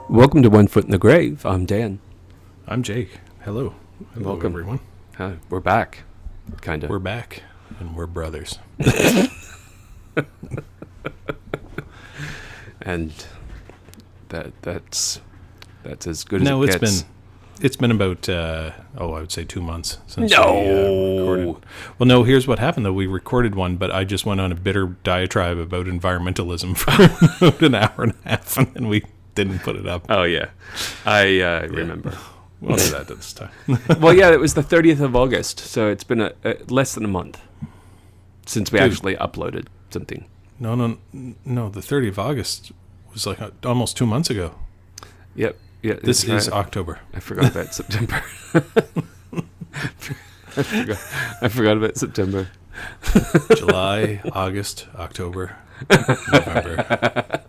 Welcome to One Foot in the Grave. I'm Dan. I'm Jake. Hello. Hello, Welcome. everyone. Hi, we're back, kind of. We're back, and we're brothers. And that's as good as No, it gets. it's been about I would say 2 months since No. we recorded. Well, no. Here's what happened though. We recorded one, but I just went on a bitter diatribe about environmentalism for about an hour and a half, and then we didn't put it up. Oh, yeah. I remember. We'll do that this time. Well, yeah, it was the 30th of August, so it's been less than a month since we Dude. actually uploaded something. No. The 30th of August was like almost 2 months ago. Yep. Yeah. This that's is right. October. I forgot about September. I forgot about September. July, August, October, November,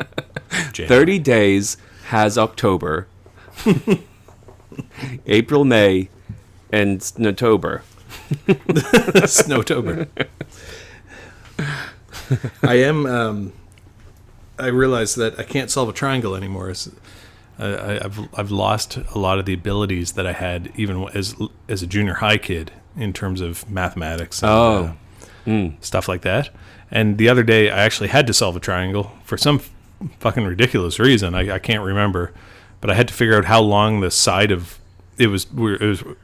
January. 30 days has October, April, May, and Snowtober. Snowtober. I realize that I can't solve a triangle anymore. I've lost a lot of the abilities that I had even as a junior high kid in terms of mathematics and stuff like that. And the other day I actually had to solve a triangle for some fucking ridiculous reason. I can't remember, but I had to figure out how long the side of it was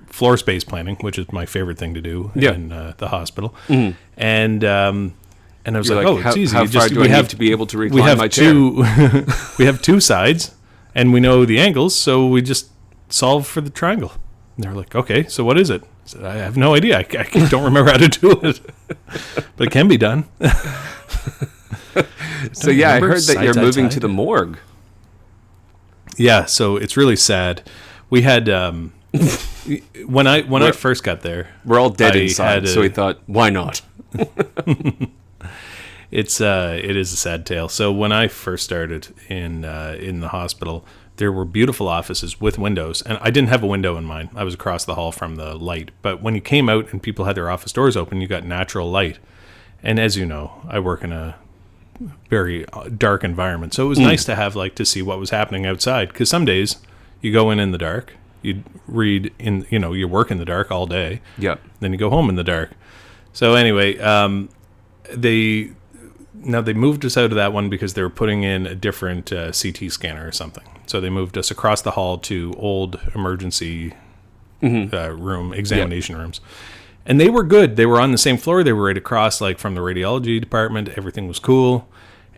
floor space planning, which is my favorite thing to do in the hospital. Mm-hmm. And I was like, how, it's easy. How far do I have to be able to recline my chair? We have two sides, and we know the angles, so we just solve for the triangle. And they're like, okay, so what is it? I said, I have no idea. I don't remember how to do it, but it can be done. So yeah, I heard that Side, you're side, moving side. to the morgue. Yeah, so it's really sad. We had when I first got there, We're all dead I inside, had so we thought, why not? it is a sad tale. So when I first started in the hospital, there were beautiful offices with windows, and I didn't have a window in mine. I was across the hall from the light. But when you came out and people had their office doors open, you got natural light. And as you know, I work in a very dark environment, so it was nice to have to see what was happening outside. Because some days you go in the dark, you read you work in the dark all day. Yep. Then you go home in the dark. So anyway, they moved us out of that one because they were putting in a different CT scanner or something. So they moved us across the hall to old emergency room, examination rooms. And they were good. They were on the same floor. They were right across from the radiology department. Everything was cool.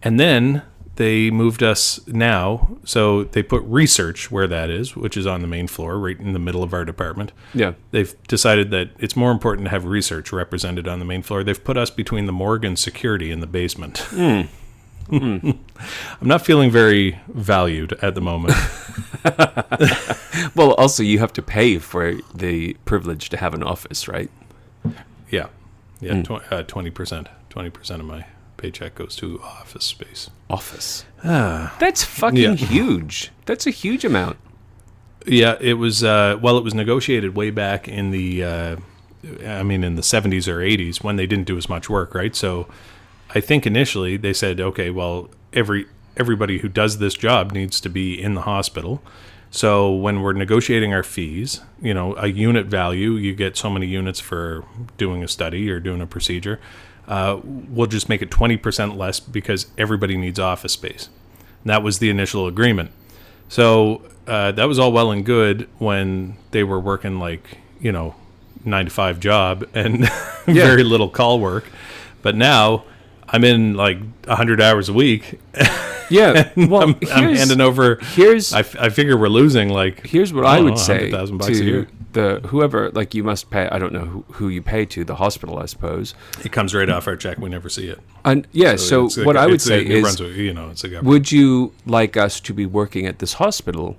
And then they moved us now. So they put research where that is, which is on the main floor, right in the middle of our department. Yeah. They've decided that it's more important to have research represented on the main floor. They've put us between the morgue and security in the basement. I'm not feeling very valued at the moment. Well, also you have to pay for the privilege to have an office, right? Yeah. 20%. 20% of my paycheck goes to office space. Office. That's fucking huge. That's a huge amount. Yeah, it was. It was negotiated way back in the, in the 70s or 80s when they didn't do as much work, right? So, I think initially they said, okay, well, everybody who does this job needs to be in the hospital. So when we're negotiating our fees, a unit value, you get so many units for doing a study or doing a procedure. We'll just make it 20% less because everybody needs office space. And that was the initial agreement. So that was all well and good when they were working 9-to-5 job and very little call work. But now I'm in 100 hours a week. Yeah. Well, I'm handing over. I figure we're losing Here's what I would say $100,000 a to year. the whoever you must pay. I don't know who you pay to, the hospital, I suppose. It comes right off our check. We never see it. And so what I would say New is, Brunswick, it's a government. would you like us to be working at this hospital?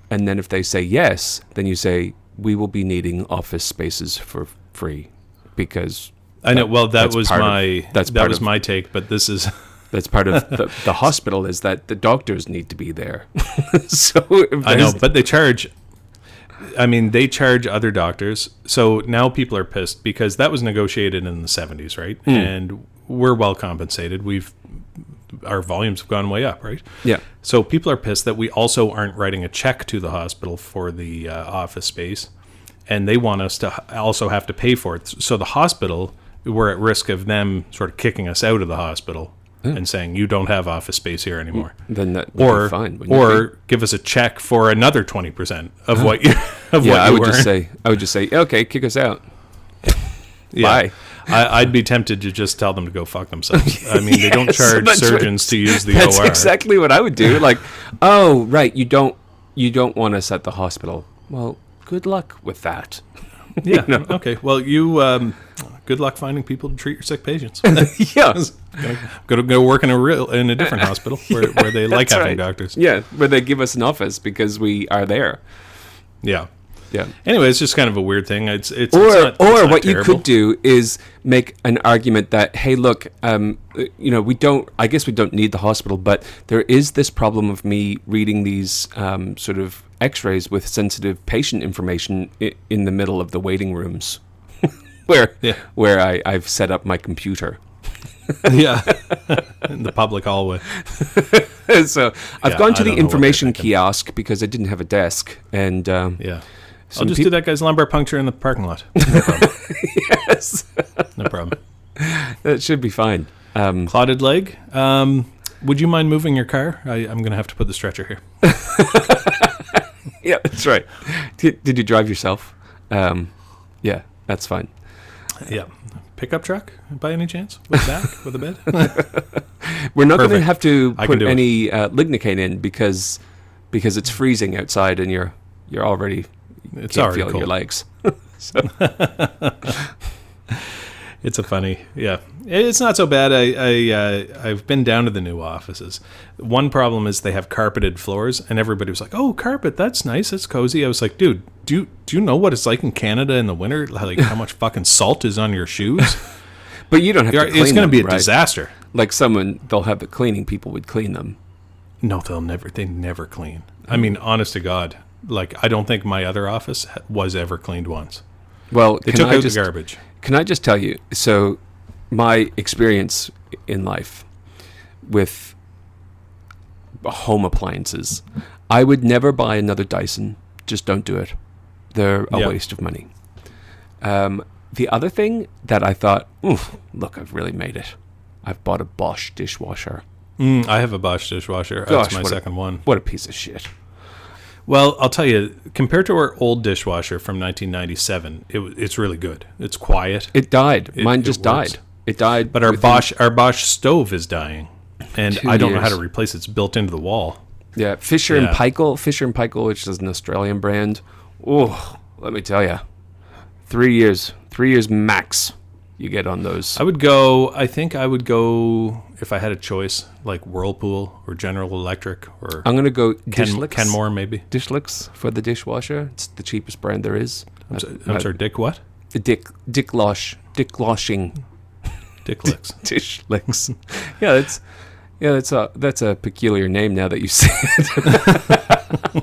And then if they say yes, then you say we will be needing office spaces for free because I know. Well, that that's was part my of- my take, but this is. That's part of the hospital is that the doctors need to be there. So if I know, there's- but they charge. They charge other doctors. So now people are pissed because that was negotiated in the 70s, right? And we're well compensated. We've our volumes have gone way up, right? Yeah. So people are pissed that we also aren't writing a check to the hospital for the office space, and they want us to also have to pay for it. So the hospital, we're at risk of them sort of kicking us out of the hospital and saying, you don't have office space here anymore. Then that would be fine. wouldn't it Or give us a check for another 20% of what you of be? what Yeah, you I would just say, okay, kick us out. Yeah. Bye. I'd be tempted to just tell them to go fuck themselves. I mean, they don't Yes, charge that's surgeons to use the That's OR. exactly what I would do. Like, oh, right, you don't want us at the hospital. Well, good luck with that. Yeah. You know? Okay. Well, you good luck finding people to treat your sick patients. Yeah. Go work in a different hospital where they like That's having right. doctors. Yeah, where they give us an office because we are there. Yeah. Yeah. Anyway, it's just kind of a weird thing. It's Or not what you terrible. could do is make an argument that, hey, look, we don't need the hospital, but there is this problem of me reading these sort of X-rays with sensitive patient information in the middle of the waiting rooms, where I've set up my computer. Yeah. In the public hallway. So I've Yeah, gone to I the don't know what they're information thinking. kiosk because I didn't have a desk, and Yeah. I'll some just do that guy's lumbar puncture in the parking lot. No problem. yes, No problem. that should be fine. Clotted leg. Would you mind moving your car? I'm going to have to put the stretcher here. Yeah, that's right. Did you drive yourself? Yeah, that's fine. Yeah. Pickup truck, by any chance? With a back? With a bed? We're not going to Perfect. have to I can put do it. any lignocaine in because it's freezing outside and you're already It's can't already feel cold. your legs. It's a funny, yeah. It's not so bad. I've been down to the new offices. One problem is they have carpeted floors, and everybody was like, "Oh, carpet, that's nice, it's cozy." I was like, "Dude, do you know what it's like in Canada in the winter? Like how much fucking salt is on your shoes? But you don't have to clean It's going to them, be a right? disaster." Like they'll have the cleaning people would clean them. No, they never clean. I mean, honest to God, like I don't think my other office was ever cleaned once. Well, They took out the garbage. Can I just tell you? So, my experience in life with home appliances, I would never buy another Dyson. Just don't do it. They're a Yeah. waste of money. The other thing that I thought, oof, look, I've really made it. I've bought a Bosch dishwasher. I have a Bosch dishwasher. Gosh, That's my second one. What a piece of shit. Well, I'll tell you, compared to our old dishwasher from 1997, it's really good. It's quiet, It died. Mine it just works. died. It died. but our within- Bosch stove is dying, and 2 I don't know how years. to replace it. It's built into the wall. Yeah, Fisher and Yeah. Paykel, which is an Australian brand. Oh, let me tell you, 3 years max. You get on those. I think I would go if I had a choice, like Whirlpool or General Electric or I'm gonna go Dishlicks. Kenmore, maybe. Dishlicks for the dishwasher. It's the cheapest brand there is. I'm sorry, Dick what? Dicklashing Dick Licks. Dishlicks. That's a peculiar name now that you say it.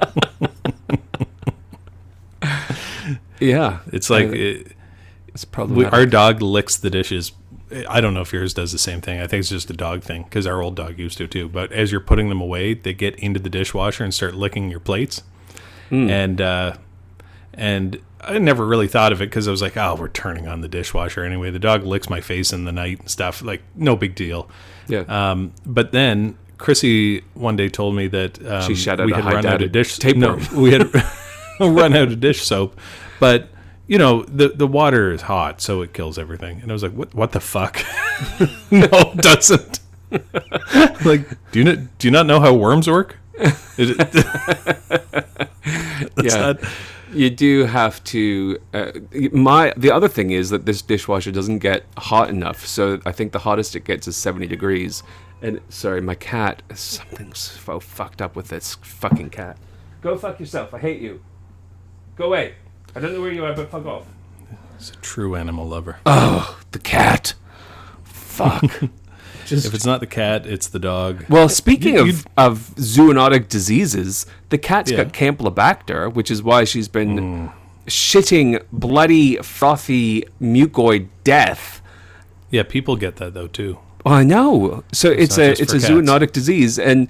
Yeah, It's like it's probably our dog licks the dishes. I don't know if yours does the same thing. I think it's just a dog thing because our old dog used to too. But as you're putting them away, they get into the dishwasher and start licking your plates. And I never really thought of it because I was like, oh, we're turning on the dishwasher anyway. The dog licks my face in the night and stuff. Like, no big deal. Yeah. But then Chrissy one day told me that She shut out we a had high run out data of dish tapeworm. No, we had run out of dish soap, but you know the water is hot, so it kills everything. And I was like, what the fuck? No, it doesn't. Like, do you not know how worms work? Yeah. You do have to. The other thing is that this dishwasher doesn't get hot enough. So I think the hottest it gets is 70 degrees. And sorry, my cat. Something's so fucked up with this fucking cat. Go fuck yourself. I hate you. Go away. I don't know where you are, but fuck off. It's a true animal lover. Oh, the cat. Fuck. If it's not the cat, it's the dog. Well, speaking You- of zoonotic diseases, the cat's Yeah. got Campylobacter, which is why she's been shitting bloody, frothy, mucoid death Yeah, people get that though too. Oh, I know. So it's not a just it's for a cats. zoonotic disease, and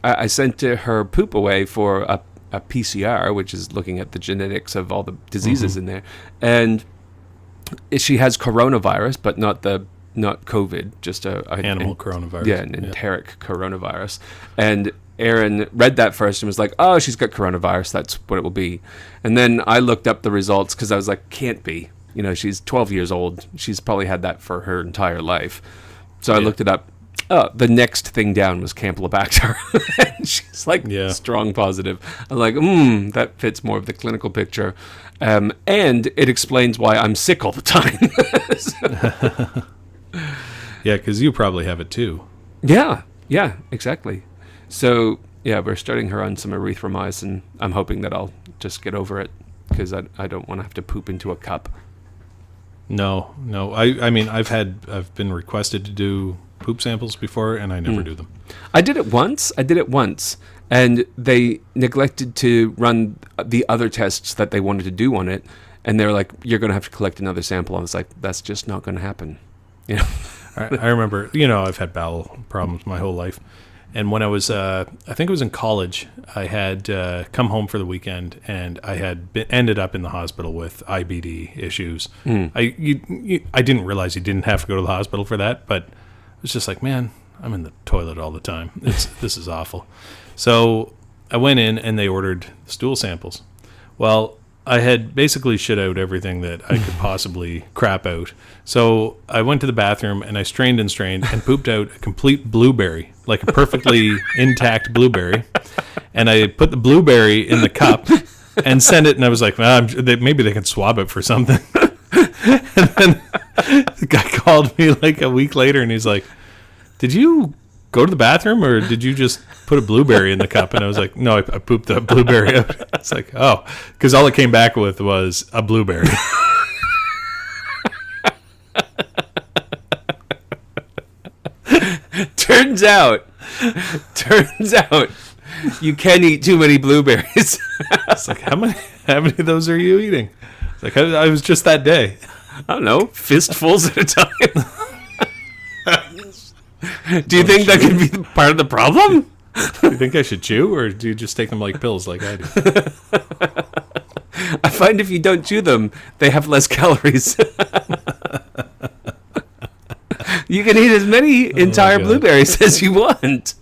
I sent her poop away for a PCR, which is looking at the genetics of all the diseases in there, and she has coronavirus, but not COVID, just a Animal coronavirus. Yeah, an enteric coronavirus. And Aaron read that first and was like, "Oh, she's got coronavirus. That's what it will be." And then I looked up the results because I was like, "Can't be. You know, she's 12 years old. She's probably had that for her entire life." So I looked it up. Oh, the next thing down was Campylobacter. And she's like, strong positive. I'm like, that fits more of the clinical picture. And it explains why I'm sick all the time. Yeah, because you probably have it too. Yeah, exactly. So, yeah, we're starting her on some erythromycin. I'm hoping that I'll just get over it because I don't want to have to poop into a cup. No. I mean, I've been requested to do poop samples before, and I never do them. I did it once, and they neglected to run the other tests that they wanted to do on it, and they're like, "You're going to have to collect another sample." I was like, "That's just not going to happen." You know? I remember, I've had bowel problems my whole life. And when I was, I think it was in college, I had come home for the weekend, and I had ended up in the hospital with IBD issues. I didn't realize you didn't have to go to the hospital for that, but it was just like, man, I'm in the toilet all the time. This is awful. So I went in, and they ordered stool samples. Well, I had basically shit out everything that I could possibly crap out. So I went to the bathroom, and I strained and pooped out a complete blueberry, like a perfectly intact blueberry. And I put the blueberry in the cup and sent it, and I was like, maybe they can swab it for something. And then the guy called me like a week later, and he's like, "Did you go to the bathroom, or did you just put a blueberry in the cup?" And I was like, "No, I pooped the blueberry out." It's like, oh, because all it came back with was a blueberry. Turns out, you can eat too many blueberries. It's like, how many of those are you eating? It's like, I was just that day. I don't know, fistfuls at a time. Do you think that could be part of the problem? Do you think I should chew, or do you just take them like pills like I do? I find if you don't chew them, they have less calories. You can eat as many entire blueberries as you want,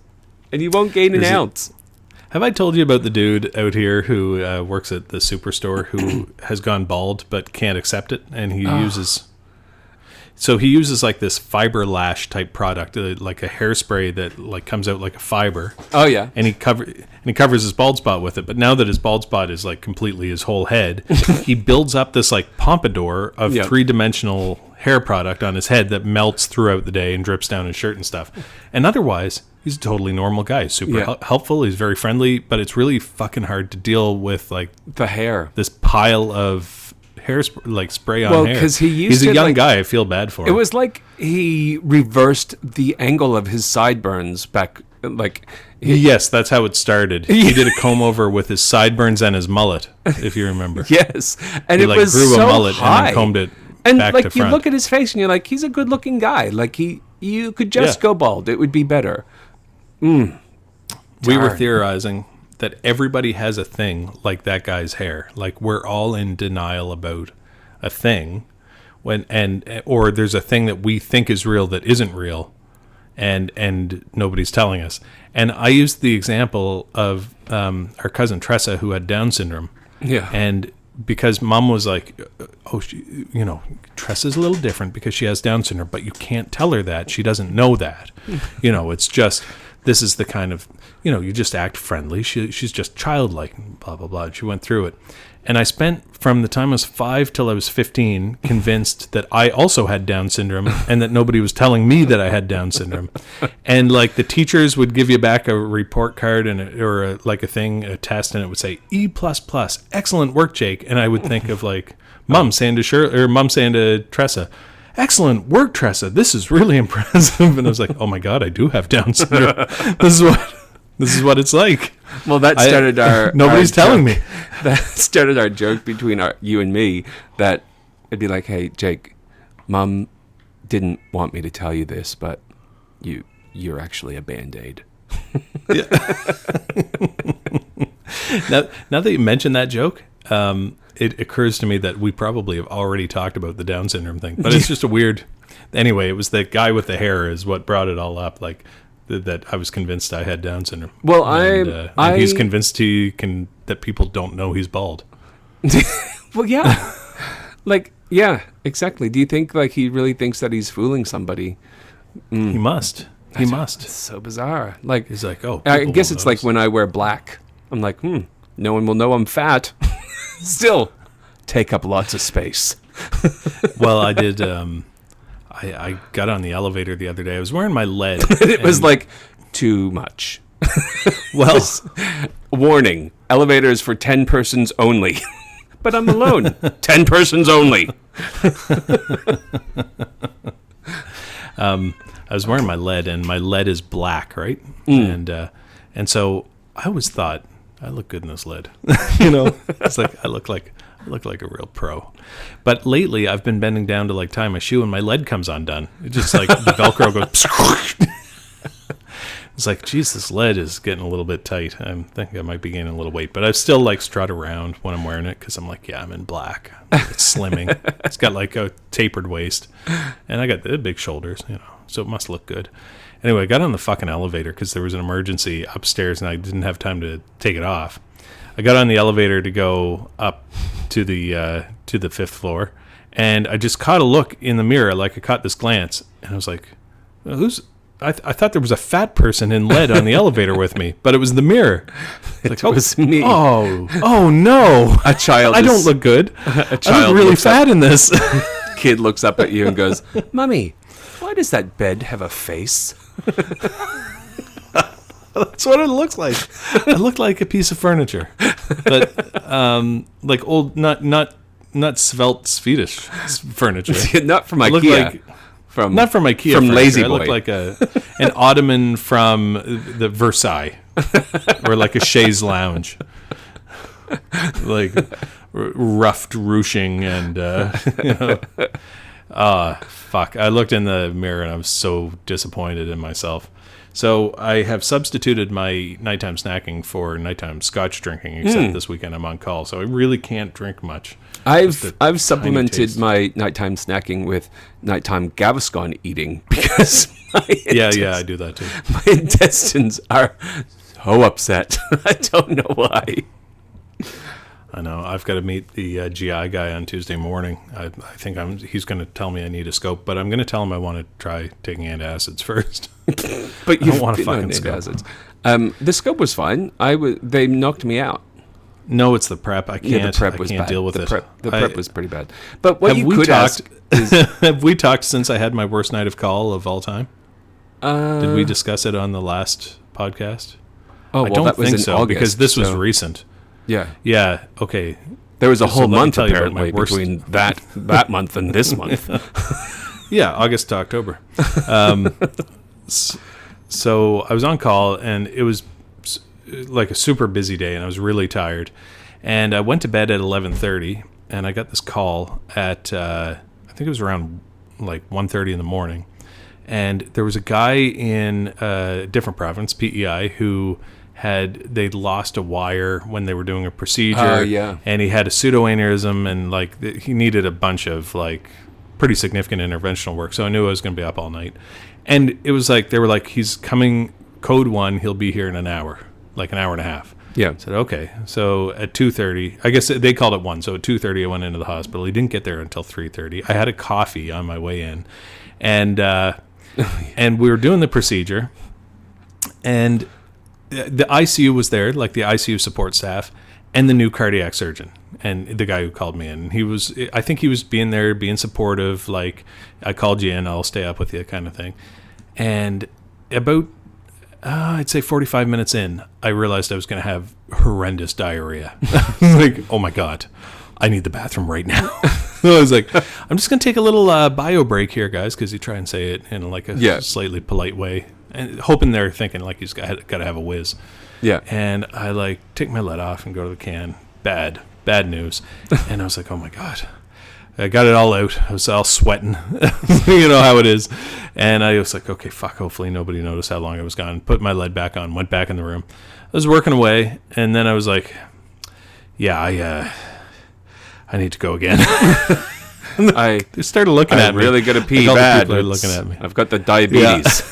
and you won't gain an ounce. Have I told you about the dude out here who works at the Superstore who has gone bald but can't accept it, and he uses like this fiber lash type product, like a hairspray that like comes out like a fiber. Oh yeah, and he covers his bald spot with it. But now that his bald spot is like completely his whole head, he builds up this like pompadour of 3-dimensional hair product on his head that melts throughout the day and drips down his shirt and stuff. And otherwise, he's a totally normal guy. He's super helpful. He's very friendly, but it's really fucking hard to deal with like the hair, this pile of hair spray on hair. Well, because he's a young guy. I feel bad for him. It was like he reversed the angle of his sideburns back. Yes, that's how it started. He did a comb over with his sideburns and his mullet, if you remember. Yes, and he it was grew so a mullet high. And then combed it and back like to front. You look at his face and you're like, he's a good-looking guy. Like you could just go bald. It would be better. We were theorizing that everybody has a thing like that guy's hair. Like we're all in denial about a thing or there's a thing that we think is real that isn't real, and nobody's telling us. And I used the example of our cousin Tressa, who had Down syndrome. Yeah. And because Mom was like, Tressa's a little different because she has Down syndrome, but you can't tell her that. She doesn't know that. It's just, this is the kind of, you just act friendly. She's just childlike, blah, blah, blah. And she went through it. And I spent from the time I was 5 till I was 15 convinced that I also had Down syndrome and that nobody was telling me that I had Down syndrome. And like the teachers would give you back a report card or a test, and it would say E++, excellent work, Jake. And I would think of like Mom saying to Tressa, excellent work, Tressa. This is really impressive. And I was like, oh my God, I do have Down syndrome. This is what it's like. Well, that started nobody's telling me. That started our joke between you and me, that it'd be like, hey, Jake, Mom didn't want me to tell you this, but you're actually a Band-Aid. Now that you mention that joke, it occurs to me that we probably have already talked about the Down syndrome thing, but it's just a weird. Anyway, it was that guy with the hair is what brought it all up. Like that, I was convinced I had Down syndrome. Well, and he's convinced that people don't know he's bald. Well, yeah, like yeah, exactly. Do you think like he really thinks that he's fooling somebody? He must. He must. It's so bizarre. Like he's like, oh, I guess it's like when I wear black. I'm like, no one will know I'm fat. Still, take up lots of space. Well, I did. I got on the elevator the other day. I was wearing my lead. It was like too much. Well, warning: elevators for 10 persons only. But I'm alone. 10 persons only. I was wearing my lead, and my lead is black, right? And so I always thought I look good in this lead. It's like I look like a real pro. But lately, I've been bending down to like tie my shoe, and my lead comes undone. It just like the Velcro goes. It's like, geez, this lead is getting a little bit tight. I think I might be gaining a little weight, but I still like strut around when I'm wearing it because I'm like, yeah, I'm in black. It's slimming. It's got like a tapered waist, and I got the big shoulders, so it must look good. Anyway, I got on the fucking elevator because there was an emergency upstairs, and I didn't have time to take it off. I got on the elevator to go up to the 5th floor, and I just caught a look in the mirror, like I caught this glance, and I was like, who's... I thought there was a fat person in lead on the elevator with me, but it was the mirror. It was me. Oh no! A child. I don't look good. I look really fat in this. Kid looks up at you and goes, "Mommy, why does that bed have a face?" That's what it looks like. I look like a piece of furniture, but like old, not svelte Swedish furniture. Not from IKEA. Not from IKEA. From Lazy Boy. I look like an ottoman from the Versailles, or like a chaise lounge, like roughed ruching and fuck. I looked in the mirror and I was so disappointed in myself. So I have substituted my nighttime snacking for nighttime scotch drinking, except this weekend I'm on call, so I really can't drink much. I've supplemented my nighttime snacking with nighttime Gaviscon eating because I do that too. My intestines are so upset. I don't know why. I know. I've got to meet the GI guy on Tuesday morning. I think he's going to tell me I need a scope, but I'm going to tell him I want to try taking antacids first. But you don't want a fucking scope. The scope was fine. They knocked me out. No, it's the prep. I can't. Yeah, the prep was I can't bad. deal with the prep was pretty bad. But what have you could ask is, have we talked since I had my worst night of call of all time? Did we discuss it on the last podcast? Oh, I don't that was think in so August, because this was recent. Yeah. Yeah. Okay. There was a whole month apparently worst... between that month and this month. Yeah, August to October. So I was on call, and it was like a super busy day, and I was really tired. And I went to bed at 11:30, and I got this call at I think it was around like 1:30 in the morning, and there was a guy in a different province, PEI, who they'd lost a wire when they were doing a procedure, and he had a pseudoaneurysm, and like he needed a bunch of like pretty significant interventional work. So I knew I was going to be up all night, and it was like they were like, he's coming code 1, he'll be here in an hour, like an hour and a half. Yeah. I said, okay. So at 2:30, I guess they called it 1. So at 2:30, I went into the hospital. He didn't get there until 3:30. I had a coffee on my way in, and and we were doing the procedure, and the ICU was there, like the ICU support staff, and the new cardiac surgeon, and the guy who called me in. I think he was being there, being supportive, like, I called you in, I'll stay up with you kind of thing. And about, I'd say 45 minutes in, I realized I was going to have horrendous diarrhea. Like, oh my God, I need the bathroom right now. So I was like, I'm just going to take a little bio break here, guys, because you try and say it in like a slightly polite way, and hoping they're thinking like he's got to have a whiz. Yeah. And I like take my lead off and go to the can. Bad news. And I was like, oh my God. I got it all out. I was all sweating. You know how it is. And I was like, okay, fuck, hopefully nobody noticed how long I was gone. Put my lead back on, went back in the room. I was working away, and then I was like, yeah, I need to go again. I They started looking at me. I'm really gonna pee Like, all the bad. people are looking at me. I've got the diabetes.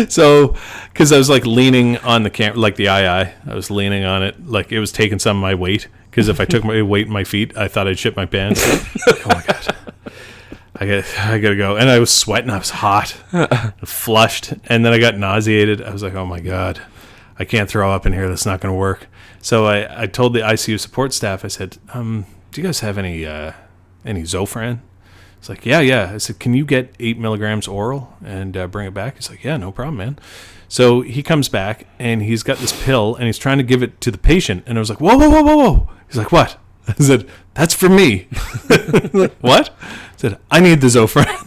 So, because I was like leaning on the camera, like the II, I was leaning on it, like it was taking some of my weight. Because if I took my weight in my feet, I thought I'd shit my pants. Like, oh my god, I gotta go. And I was sweating. I was hot, flushed, and then I got nauseated. I was like, oh my god, I can't throw up in here. That's not gonna work. So I told the ICU support staff. I said, do you guys have any Zofran? It's like, yeah. I said, can you get 8 milligrams oral and bring it back? He's like, yeah, no problem, man. So he comes back, and he's got this pill, and he's trying to give it to the patient. And I was like, whoa. He's like, what? I said, that's for me. Like, what? I said, I need the Zofran.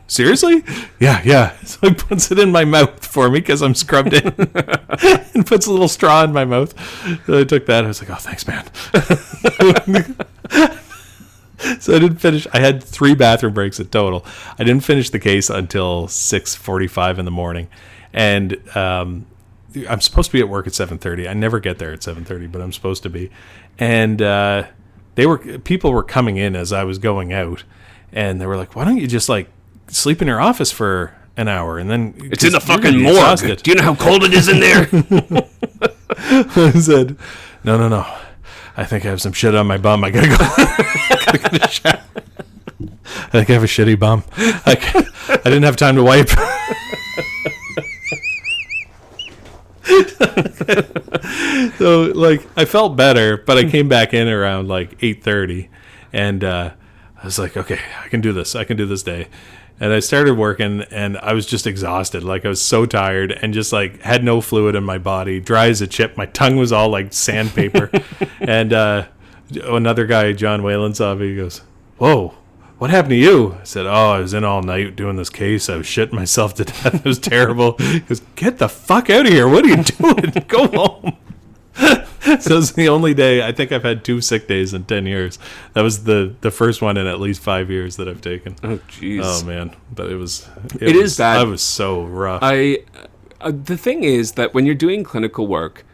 Seriously? Yeah. So he puts it in my mouth for me because I'm scrubbed in and puts a little straw in my mouth. So I took that. I was like, oh, thanks, man. So I didn't finish. I had 3 bathroom breaks in total. I didn't finish the case until 6:45 in the morning. And I'm supposed to be at work at 7:30. I never get there at 7:30, but I'm supposed to be. And people were coming in as I was going out, and they were like, why don't you just like sleep in your office for an hour? And then It's in the fucking morgue. Do you know how cold it is in there? I said, no. I think I have some shit on my bum. I gotta go. Gotta get a shower. I think I have a shitty bum. I didn't have time to wipe. So, like, I felt better, but I came back in around, like, 8:30, and I was like, okay, I can do this day. And I started working, and I was just exhausted. Like, I was so tired and just, like, had no fluid in my body, dry as a chip. My tongue was all, like, sandpaper. And another guy, John Whalen, saw me. He goes, whoa, what happened to you? I said, I was in all night doing this case. I was shitting myself to death. It was terrible. He goes, get the fuck out of here. What are you doing? Go home. So it's the only day. I think I've had 2 sick days in 10 years. That was the first one in at least 5 years that I've taken. Oh, jeez. Oh, man. But it was bad. I was so rough. The thing is that when you're doing clinical work,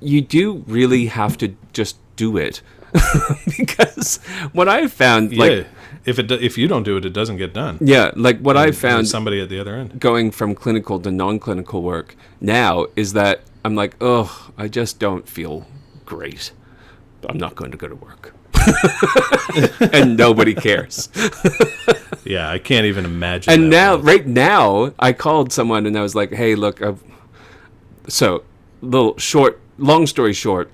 you do really have to just do it. Because what I've found, like, if you don't do it, it doesn't get done. Yeah, like what I've found, there's somebody at the other end going from clinical to non-clinical work now is that I'm like, I just don't feel great. I'm not going to go to work. And nobody cares. Yeah, I can't even imagine. And right now, I called someone and I was like, hey, look, long story short,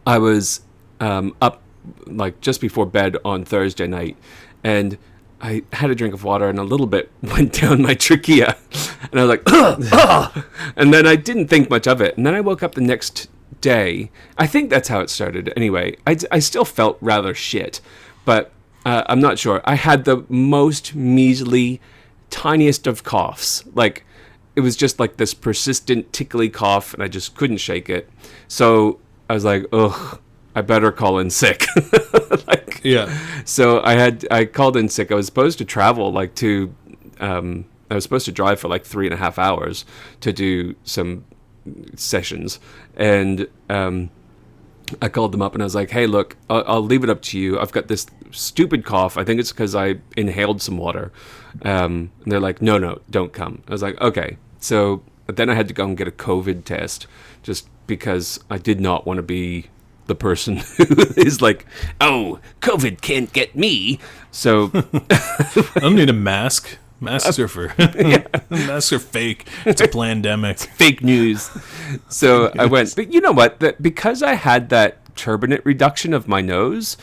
I was up like just before bed on Thursday night, and I had a drink of water and a little bit went down my trachea, and I was like, ugh. And then I didn't think much of it, and then I woke up the next day. I think that's how it started. Anyway, I still felt rather shit, but I'm not sure. I had the most measly, tiniest of coughs. Like, it was just like this persistent tickly cough, and I just couldn't shake it. So I was like, I better call in sick. So I called in sick. I was supposed to travel I was supposed to drive for like 3.5 hours to do some sessions. And I called them up and I was like, hey, look, I'll leave it up to you. I've got this stupid cough. I think it's because I inhaled some water. And they're like, no, don't come. I was like, okay. So then I had to go and get a COVID test just because I did not want to be the person who is like, COVID can't get me. So I don't need a mask. Masks are for masks are fake. It's a pandemic. Fake news. So I went, but you know what? Because I had that turbinate reduction of my nose,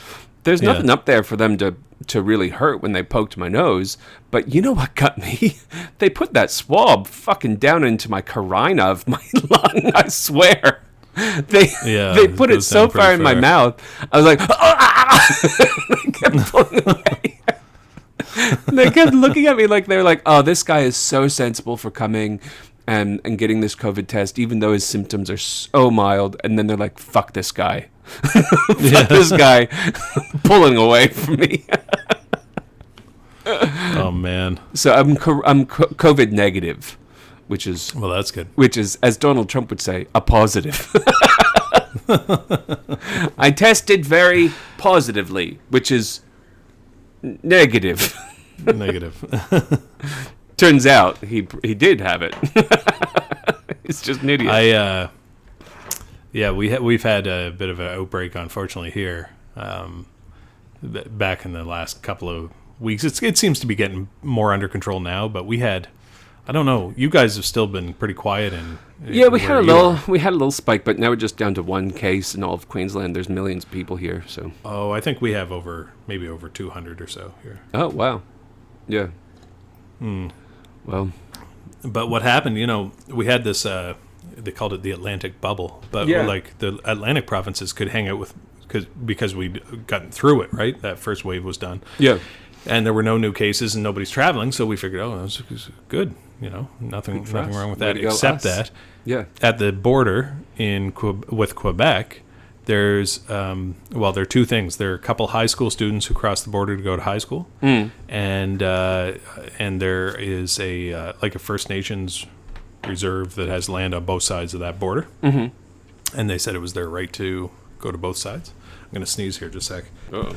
there's nothing up there for them to really hurt when they poked my nose. But you know what got me? They put that swab fucking down into my carina of my lung, I swear. They put it so far in my mouth. I was like, they kept pulling away. They kept looking at me like they were like, this guy is so sensible for coming and getting this COVID test, even though his symptoms are so mild, and then they're like, "Fuck this guy, fuck this guy, pulling away from me." Oh man. So I'm COVID negative, which is Well, that's good. which is, as Donald Trump would say, a positive. I tested very positively, which is negative. Negative. Turns out he did have it. He's just an idiot. We've had a bit of an outbreak, unfortunately, here. Back in the last couple of weeks, it seems to be getting more under control now. But we had, I don't know. You guys have still been pretty quiet, and yeah, we had a little spike, but now we're just down to one case in all of Queensland. There's millions of people here, so. Oh, I think we have maybe over 200 or so here. Oh wow, yeah. Well, but what happened? We had this. They called it the Atlantic bubble, but like the Atlantic provinces could hang out with because we'd gotten through it. Right, that first wave was done. Yeah, and there were no new cases and nobody's traveling, so we figured, this is good. Nothing wrong with that, except that at the border with Quebec, there's there are two things. There are a couple high school students who cross the border to go to high school, and there is a First Nations reserve that has land on both sides of that border, and they said it was their right to go to both sides. I'm going to sneeze here just a sec. Oh,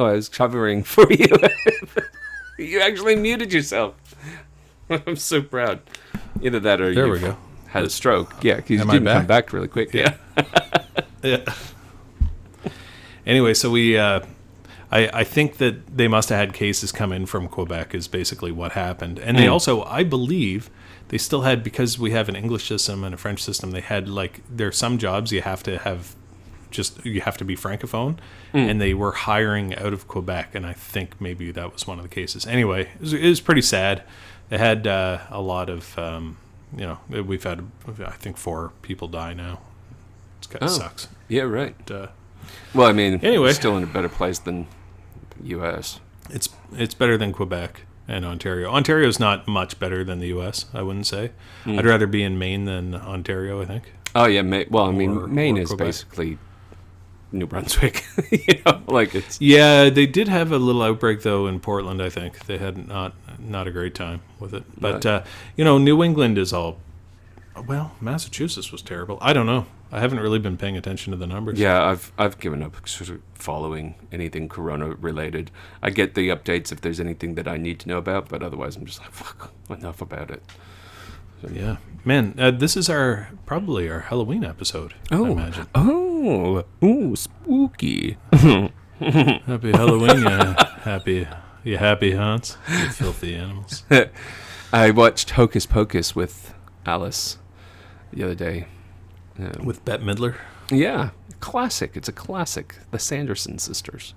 I was covering for you. You actually muted yourself. I'm so proud. Either that or there we go. Had a stroke. Yeah, because you didn't come back really quick. Yeah. Yeah. Anyway, so we, I think that they must have had cases come in from Quebec is basically what happened. And they also, I believe, they still had, because we have an English system and a French system, they had there are some jobs you have to be Francophone, and they were hiring out of Quebec, and I think maybe that was one of the cases. Anyway, it was pretty sad. They had a lot of, we've had, I think, 4 people die now. It kind of sucks. Yeah, right. Well, I mean, anyway, it's still in a better place than U.S. It's better than Quebec and Ontario. Ontario's not much better than the U.S., I wouldn't say. I'd rather be in Maine than Ontario, I think. Oh, yeah. Maine is Quebec. Basically New Brunswick. It's... Yeah, they did have a little outbreak, though, in Portland, I think. They had not a great time with it. But, New England is all... Well, Massachusetts was terrible. I don't know. I haven't really been paying attention to the numbers. Yeah, I've given up sort of following anything Corona-related. I get the updates if there's anything that I need to know about, but otherwise I'm just like, fuck, enough about it. So. Yeah. Man, this is probably our Halloween episode, I imagine. Oh, spooky. Happy Halloween, you happy Hans, you filthy animals. I watched Hocus Pocus with Alice the other day. With Bette Midler? Yeah, classic. It's a classic. The Sanderson sisters,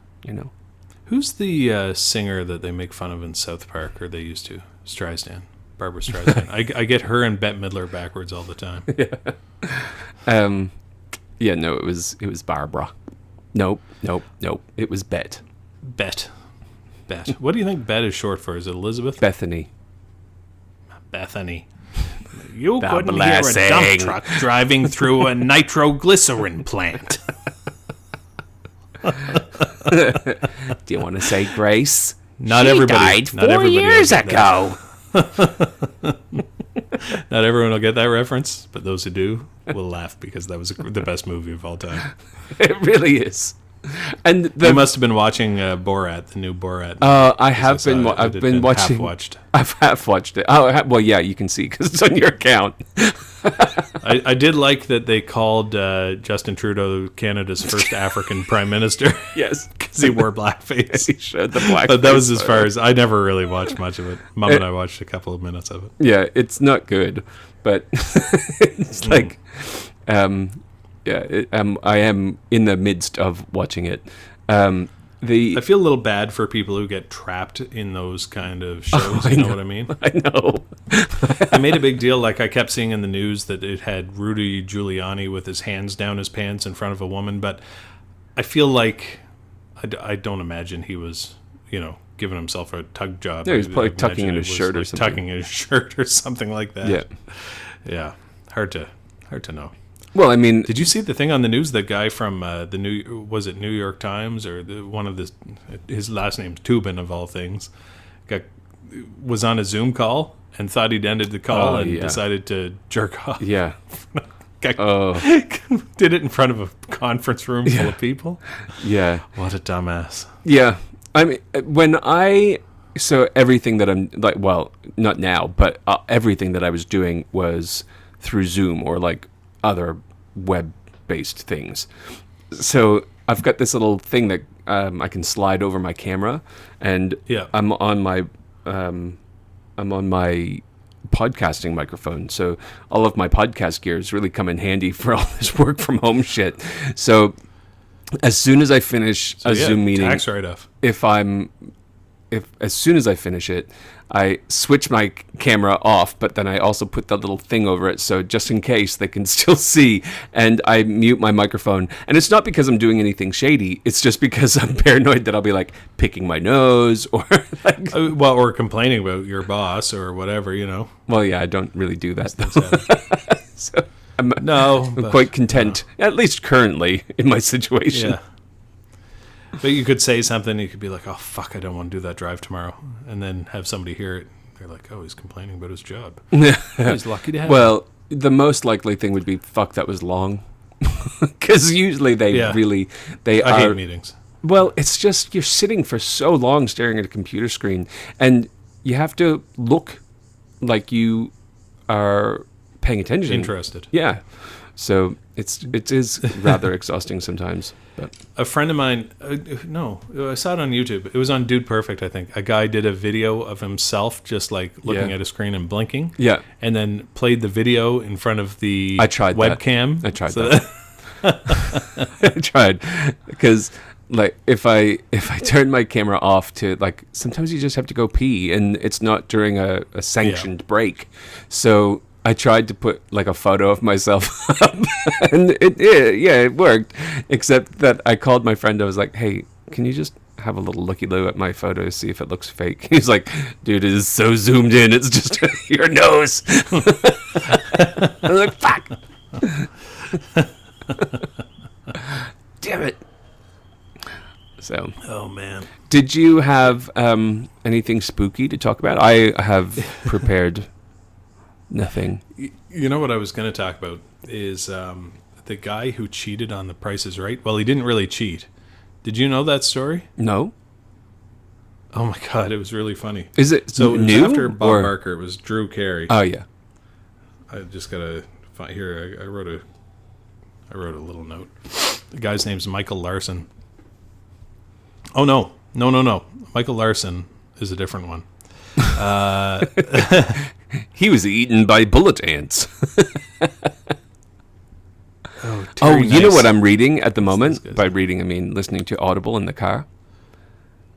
Who's the singer that they make fun of in South Park, or they used to? Streisand. Barbara Streisand. I get her and Bette Midler backwards all the time. Yeah. No, it was Barbara. Nope. It was Bette. Bette. What do you think Bette is short for? Is it Elizabeth? Bethany. You couldn't hear a dump truck driving through a nitroglycerin plant. Do you want to say grace? Not she everybody died 4 years ago. Not everyone will get that reference, but those who do will laugh because that was the best movie of all time. It really is. And you must have been watching Borat, the new Borat. I have been. I've been watching. I've half watched it. Oh, well, yeah, you can see because it's on your account. I did like that they called Justin Trudeau Canada's first African prime minister. Yes, because he wore blackface. He showed the blackface. But that was as far as I never really watched much of it. Mom and I watched a couple of minutes of it. Yeah, it's not good, but it's like. I am in the midst of watching it. I feel a little bad for people who get trapped in those kind of shows. You know what I mean? I know. I made a big deal. Like I kept seeing in the news that it had Rudy Giuliani with his hands down his pants in front of a woman. But I feel like I don't imagine he was giving himself a tug job. Yeah, he's probably I tucking imagine in it his was shirt or like something. Tucking in his shirt or something like that. Yeah. Yeah. Hard to know. Well, I mean, Did you see the thing on the news? The guy from New York Times or his last name's Tubin of all things, was on a Zoom call and thought he'd ended the call and decided to jerk off. yeah. Did it in front of a conference room full of people. Yeah. What a dumbass. Yeah. I mean, so everything that I'm like, well, not now, but everything that I was doing was through Zoom or like other web-based things. So I've got this little thing that I can slide over my camera, and I'm on my podcasting microphone. So all of my podcast gears really come in handy for all this work from home shit. So as soon as I finish a Zoom meeting, tax write-off. As soon as I finish it, I switch my camera off, but then I also put that little thing over it, so just in case they can still see, and I mute my microphone. And it's not because I'm doing anything shady, it's just because I'm paranoid that I'll be like picking my nose or like... or complaining about your boss or whatever, Well, yeah, I don't really do that though. So I'm quite content, at least currently, in my situation. Yeah. But you could say something, you could be like, oh, fuck, I don't want to do that drive tomorrow. And then have somebody hear it. They're like, oh, he's complaining about his job. He's lucky to have Well, the most likely thing would be, fuck, that was long. Because usually they I hate meetings. Well, it's just you're sitting for so long staring at a computer screen. And you have to look like you are paying attention. Interested. Yeah. So it is rather exhausting sometimes. But a friend of mine, I saw it on YouTube. It was on Dude Perfect, I think. A guy did a video of himself just like looking at a screen and blinking. Yeah. And then played the video in front of the webcam. I tried that. I tried because like if I turn my camera off to like sometimes you just have to go pee and it's not during a sanctioned break. So I tried to put like a photo of myself up and it worked, except that I called my friend. I was like, hey, can you just have a little looky-loo at my photo to see if it looks fake? He's like, dude, it is so zoomed in. It's just your nose. I was like, fuck. Damn it. So. Oh, man. Did you have anything spooky to talk about? I have prepared... nothing. You know what I was going to talk about is the guy who cheated on The Price is Right. Well, he didn't really cheat. Did you know that story? No. Oh my God, it was really funny. Is it so new? After Bob Barker, it was Drew Carey. Oh yeah. I just gotta find here. I wrote a little note. The guy's name's Michael Larson. Oh no. Michael Larson is a different one. He was eaten by bullet ants. You know what I'm reading at the moment? By reading, I mean listening to Audible in the car.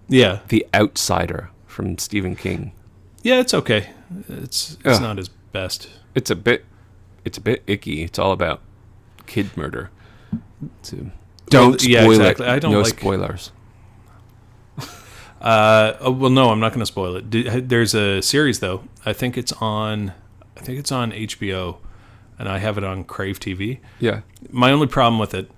Yeah. The Outsider from Stephen King. Yeah, it's okay. It's not his best. It's a bit icky. It's all about kid murder. Don't spoil exactly. it. I don't no like spoilers. Well, no, I'm not going to spoil it. There's a series though. I think it's on HBO, and I have it on Crave TV. Yeah. My only problem with it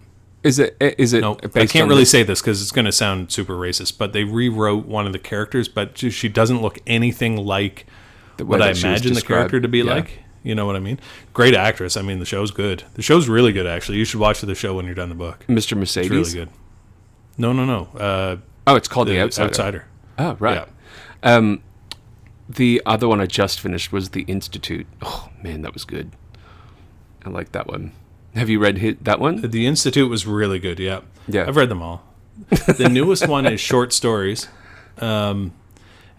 is it. No, I can't really say this because it's going to sound super racist. But they rewrote one of the characters, but she doesn't look anything like what I imagine the character to be like. You know what I mean? Great actress. I mean, the show's good. The show's really good, actually. You should watch the show when you're done the book. Mr. Mercedes? It's really good. No. It's called The Outsider. Oh, right. Yeah. The other one I just finished was The Institute. Oh, man, that was good. I like that one. Have you read that one? The Institute was really good, yeah. Yeah. I've read them all. The newest one is short stories.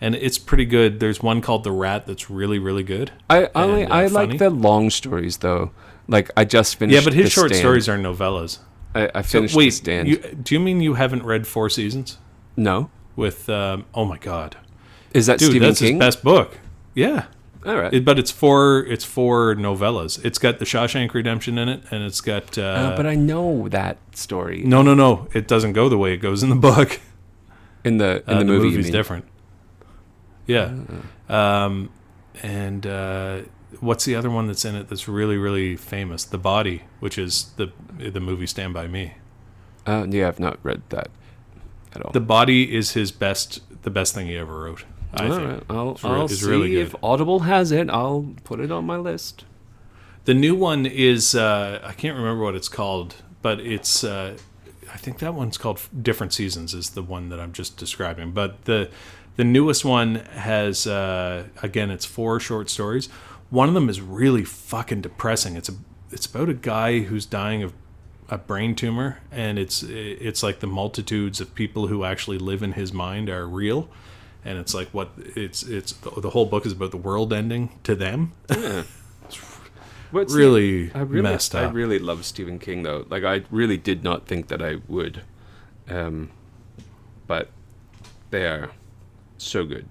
And it's pretty good. There's one called The Rat that's really, really good. I like the long stories, though. Like, I just finished Yeah, but his short Stand. stories are novellas. I finished The Stand. Do you mean you haven't read Four Seasons? No. With, oh my God. Is that Dude, Stephen that's King? his best book. Yeah. All right. But it's four novellas. It's got The Shawshank Redemption in it, and it's got... but I know that story. No. It doesn't go the way it goes in the book. In the movie, you movie's mean? different. Yeah. And what's the other one that's in it that's really, really famous? The Body, which is the movie Stand By Me. Yeah, I've not read that at all. The Body is the best thing he ever wrote, I think. Right. I'll It's see really good. if Audible has it. I'll put it on my list. The new one is, I can't remember what it's called, but it's, I think that one's called Different Seasons is the one that I'm just describing. But the newest one has, again, it's 4 short stories. One of them is really fucking depressing. It's about a guy who's dying of a brain tumor, and it's like the multitudes of people who actually live in his mind are real. And it's like the whole book is about the world ending to them. Yeah. Really messed up. I really love Stephen King, though. Like, I really did not think that I would. But they are so good.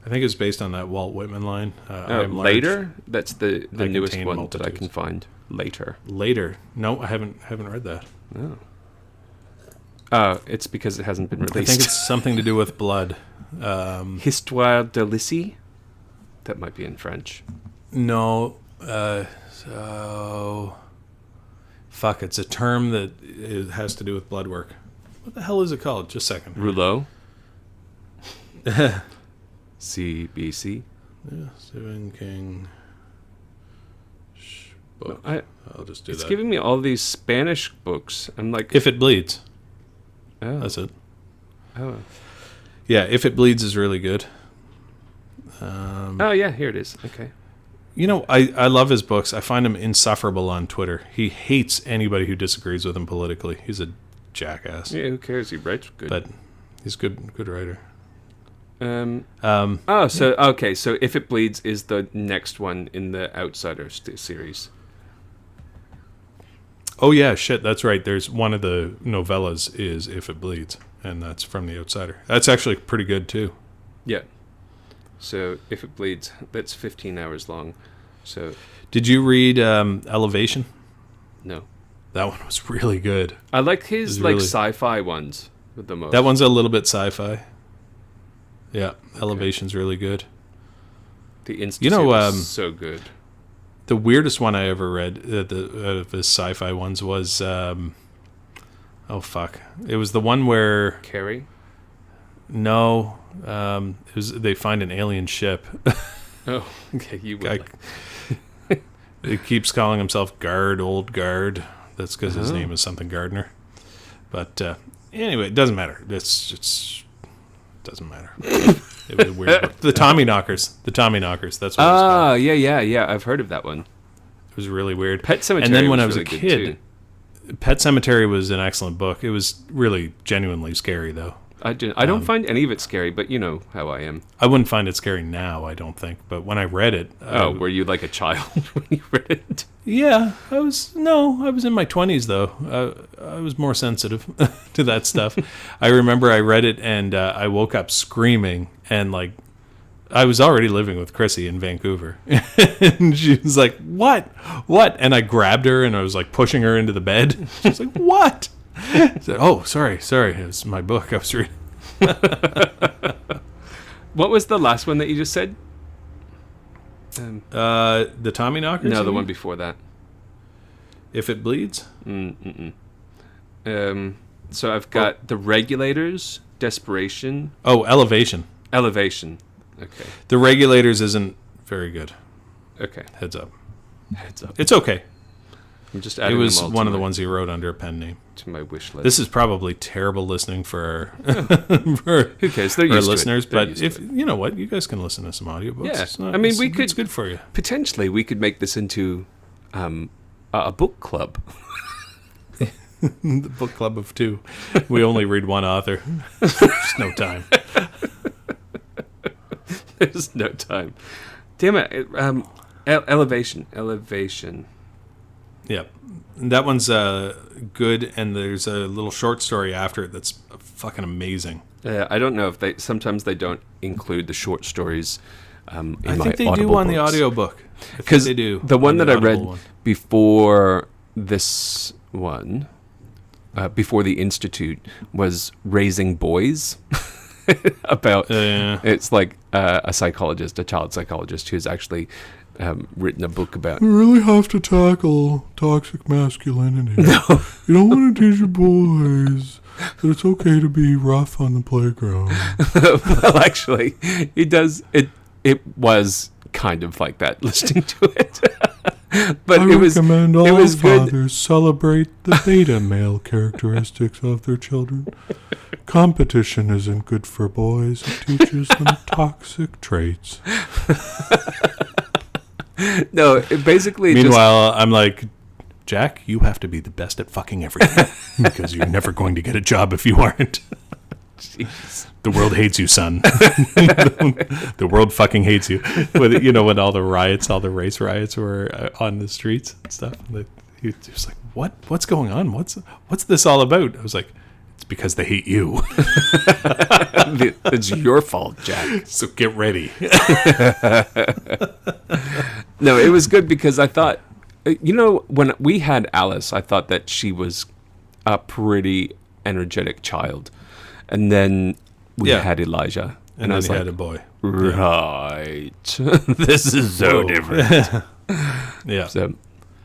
I think it's based on that Walt Whitman line. I am large. Later? That's the newest contain one multitudes. that I can find. Later. Later? No, I haven't read that. It's because it hasn't been released. I think it's something to do with blood. Histoire de Lissy? That might be in French. No. So fuck, it's a term that it has to do with blood work. What the hell is it called? Just a second. Rouleau? CBC? Yeah, Stephen King book. I'll just do that. It's giving me all these Spanish books. I'm like, If It Bleeds. oh, That's it. oh, Yeah, If It Bleeds is really good. oh, yeah, here it is. Okay. You know, I love his books. I find him insufferable on Twitter. He hates anybody who disagrees with him politically. He's a jackass. Yeah, who cares? He writes good. But he's a good writer. So If It Bleeds is the next one in the Outsider series. Oh yeah, shit, that's right. There's one of the novellas is If It Bleeds, and that's from The Outsider. That's actually pretty good too. Yeah. So If It Bleeds, that's 15 hours long. So Did you read Elevation? no, That one was really good. I like his like really- sci-fi ones the most. That one's a little bit sci-fi. Yeah, Elevation's really good. The Institute You know, was so good. The weirdest one I ever read out of his sci-fi ones was, oh fuck, it was the one where Carrie. no, it was they find an alien ship. Oh, okay, you will. Guy, he keeps calling himself Old Guard. That's because his name is something Gardner. But anyway, it doesn't matter. It's doesn't matter. It was a weird book. The Tommy Knockers. That's what it was called. Ah, yeah. I've heard of that one. It was really weird. Pet Sematary. And then when I was was really a good, kid, Pet Cemetery was an excellent book. It was really genuinely scary, though. I don't find any of it scary, but you know how I am. I wouldn't find it scary now, I don't think. But when I read it... Were you like a child when you read it? Yeah, I was in my 20s, though. I was more sensitive to that stuff. I remember I read it, and I woke up screaming, and like, I was already living with Chrissy in Vancouver. And she was like, what? And I grabbed her, and I was like pushing her into the bed. She was like, what? I said, oh, sorry. It was my book I was reading. What was the last one that you just said? The Tommy Knockers? No, you the mean? one before that. If It Bleeds? So I've got The Regulators, Desperation, Oh, Elevation. Elevation. Okay. The Regulators isn't very good. Okay. Heads up. Heads up. It's okay. I'm just It adding was them all one to of the my- ones he wrote under a pen name. to my wish list. This is probably terrible listening for our, Who cares? They're our used listeners, to it. They're but used to if it. you know what, you guys can listen to some audiobooks. Yeah. It's not, I mean, it's- we could- It's good for you. Potentially, we could make this into a book club. The book club of 2. We only read one author. There's no time. There's no time. Damn it. Elevation. Yep. That one's good, and there's a little short story after it that's fucking amazing. I don't know if sometimes they don't include the short stories in I my think they do Audible on the books. audiobook. Because they do. The one on that the I read Audible one. before this one before the Institute was Raising Boys. About it's like a psychologist, a child psychologist, who's actually written a book about. You really have to tackle toxic masculinity. No. You don't want to teach your boys that it's okay to be rough on the playground. Well, actually, he does. It was kind of like that listening to it. But I recommend all it was fathers good. celebrate the beta male characteristics of their children. Competition isn't good for boys. It teaches them toxic traits. No, it basically. Meanwhile, I'm like, Jack, you have to be the best at fucking everything because you're never going to get a job if you aren't. Jeez. The world hates you, son. The world fucking hates you. When, when all the riots, all the race riots were on the streets and stuff. He was like, what's going on? What's this all about? I was like, it's because they hate you. It's your fault, Jack. So get ready. No, it was good because I thought, when we had Alice, I thought that she was a pretty energetic child. And then we had Elijah. And I then was he like, had a boy. Right. This is so different. Yeah. So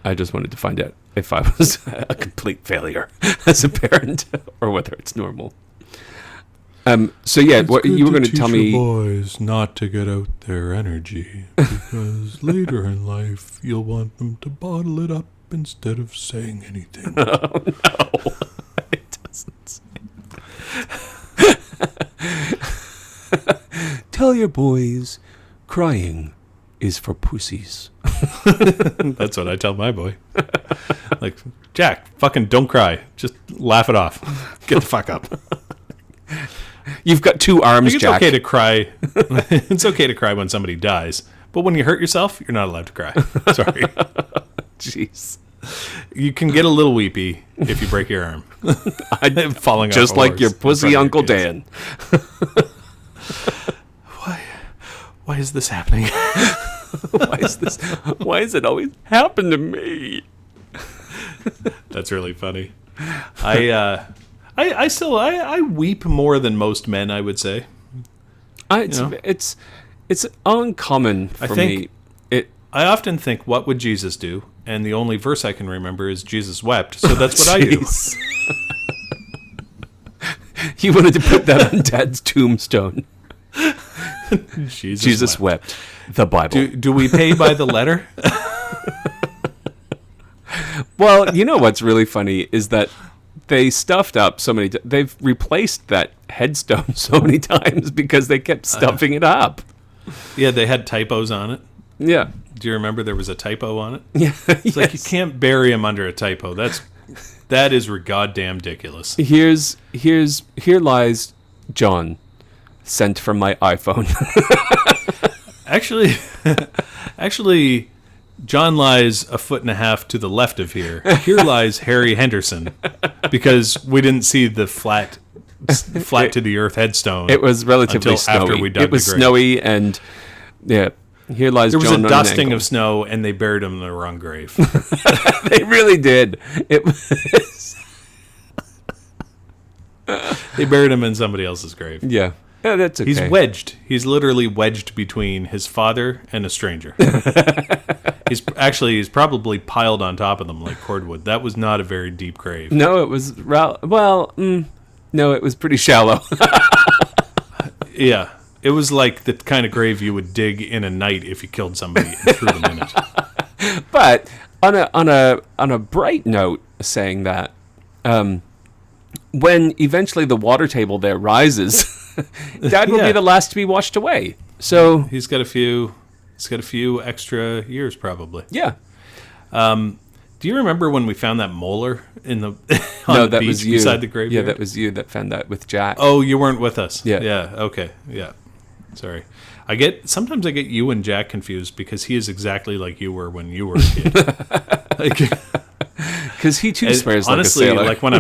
I just wanted to find out if I was a complete failure as a parent or whether it's normal. So yeah, It's what good you were going to teach tell your me. boys not to get out their energy because later in life you'll want them to bottle it up instead of saying anything. Oh, no. It doesn't say. Tell your boys crying is for pussies. That's what I tell my boy. Like, Jack, fucking don't cry. Just laugh it off. Get the fuck up. You've got two arms, Like, it's Jack. okay to cry. It's okay to cry when somebody dies. But when you hurt yourself, you're not allowed to cry. Sorry. Jeez. You can get a little weepy if you break your arm. Falling off Just a like horse your in pussy front of Uncle your kids. Dan. Why is this happening? Why does it always happen to me? That's really funny. I still weep more than most men, I would say. It's uncommon for me. I often think, what would Jesus do? And the only verse I can remember is Jesus wept. So that's what I do. You wanted to put that on Dad's tombstone. Jesus wept. The Bible. Do we pay by the letter? Well, you know what's really funny is that they stuffed up so many. They've replaced that headstone so many times because they kept stuffing it up. Yeah, they had typos on it. Yeah. Do you remember there was a typo on it? Yeah. It's like you can't bury him under a typo. That is goddamn ridiculous. Here lies John, sent from my iPhone. Actually, John lies a foot and a half to the left of here. Here lies Harry Henderson, because we didn't see the flat to the earth headstone. It was relatively until snowy. after we dug It was the grave. snowy, and yeah, here lies There was John a on dusting an of snow, and they buried him in the wrong grave. They really did. It was. They buried him in somebody else's grave. Yeah, that's okay. He's wedged. He's literally wedged between his father and a stranger. He's probably piled on top of them like cordwood. That was not a very deep grave. No, it was no, it was pretty shallow. Yeah, it was like the kind of grave you would dig in a night if you killed somebody and threw them in it. But on a bright note, saying that, when eventually the water table there rises, Dad will be the last to be washed away. So he's got a few extra years probably. Yeah. Do you remember when we found that molar in the on the beach beside the graveyard? Yeah, that was you that found that with Jack. Oh, you weren't with us. Yeah. Yeah. Okay. Yeah. Sorry. Sometimes I get you and Jack confused because he is exactly like you were when you were a kid. Because he too swears honestly, like a sailor. like when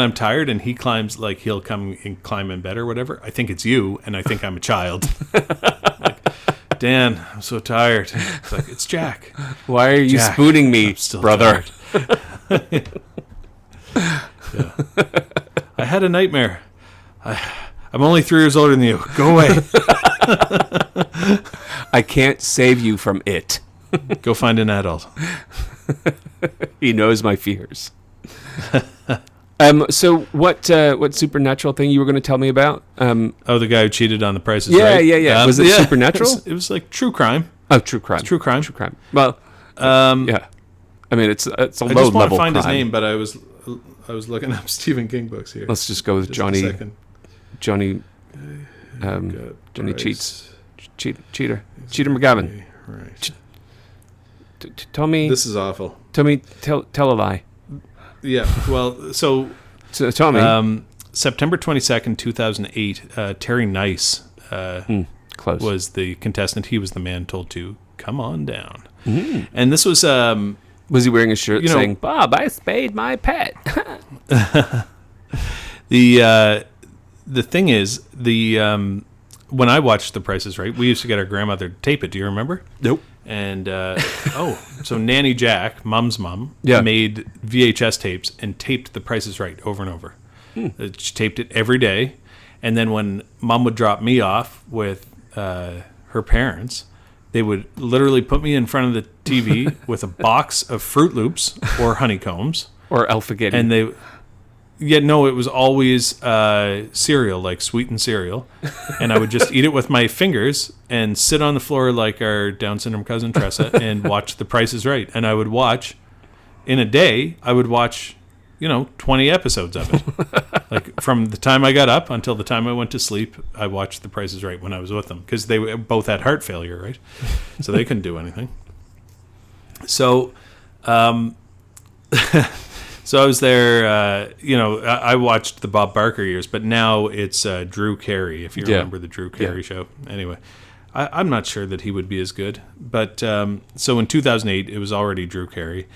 I'm tired and he climbs, like he'll come and climb in bed or whatever, I think it's you and I think I'm a child. Like, Dan, I'm so tired. It's like, it's Jack. Why are you Jack, spooning me, I'm still brother? Yeah. I had a nightmare. I'm only 3 years older than you. Go away. I can't save you from it. Go find an adult. He knows my fears. So what supernatural thing you were going to tell me about? The guy who cheated on The Price is yeah, Right. yeah. Was it supernatural? It was like true crime. Oh, true crime. True crime. True crime. Well, yeah. I mean, it's a I low just want level to find crime. his name, but I was looking up Stephen King books here. Let's just go with Just Johnny. a second. Johnny. Johnny cheats. Cheater McGavin. Right. Tell me. This is awful. Tell a lie. Yeah. Well, so tell me. September 22nd, 2008. Terry Nice Close. was the contestant. He was the man told to come on down. Mm. And this was Was he wearing a shirt saying, "Bob, I spayed my pet"? The thing is, when I watched The Price is Right, we used to get our grandmother to tape it. Do you remember? Nope. And so Nanny Jack, Mom's mom, Yeah. made VHS tapes and taped The Price is Right over and over. She taped it every day, and then when Mom would drop me off with her parents, they would literally put me in front of the TV with a box of Fruit Loops or honeycombs, Or Alphagetti. and they. Yeah, no, it was always cereal, like sweetened cereal. And I would just eat it with my fingers and sit on the floor like our Down syndrome cousin Tressa and watch The Price is Right. And I would watch, in a day, 20 episodes of it. Like from the time I got up until the time I went to sleep, I watched The Price is Right when I was with them. Because they both had heart failure, right? So they couldn't do anything. So... So I was there, I watched the Bob Barker years, but now it's Drew Carey, if you remember the Drew Carey show. Anyway, I'm not sure that he would be as good. But so in 2008, it was already Drew Carey.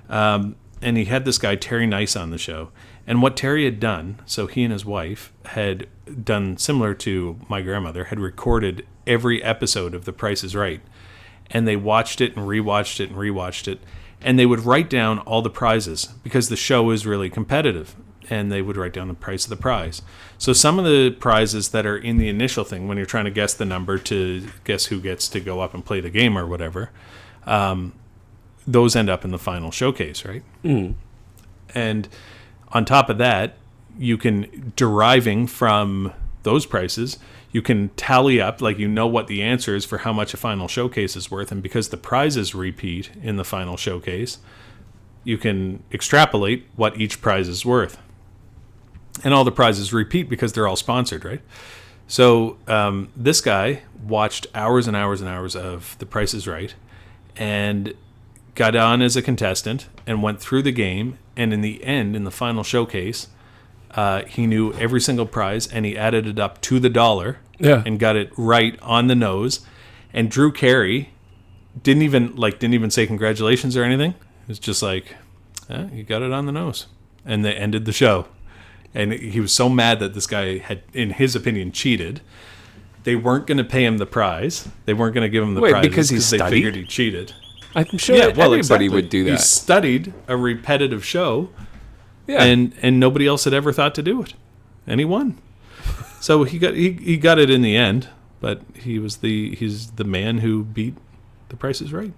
And he had this guy, Terry Nice, on the show. And what Terry had done, so he and his wife had done similar to my grandmother, had recorded every episode of The Price is Right. And they watched it and rewatched it and rewatched it. And they would write down all the prizes because the show is really competitive. And they would write down the price of the prize. So some of the prizes that are in the initial thing, when you're trying to guess the number to guess who gets to go up and play the game or whatever, those end up in the final showcase, right? Mm. And on top of that, you can, deriving from those prices, you can tally up, like what the answer is for how much a final showcase is worth. And because the prizes repeat in the final showcase, you can extrapolate what each prize is worth. And all the prizes repeat because they're all sponsored, right? So this guy watched hours and hours and hours of The Price is Right and got on as a contestant and went through the game. And in the end, in the final showcase, he knew every single prize, and he added it up to the dollar and got it right on the nose. And Drew Carey didn't even say congratulations or anything. It was just like, you got it on the nose. And they ended the show. And he was so mad that this guy had, in his opinion, cheated. They weren't going to pay him the prize. They weren't going to give him the prize because they figured he cheated. I'm sure everybody would do that. He studied a repetitive show. Yeah. And nobody else had ever thought to do it, and he won. So he got it in the end, but he's the man who beat The Price is Right.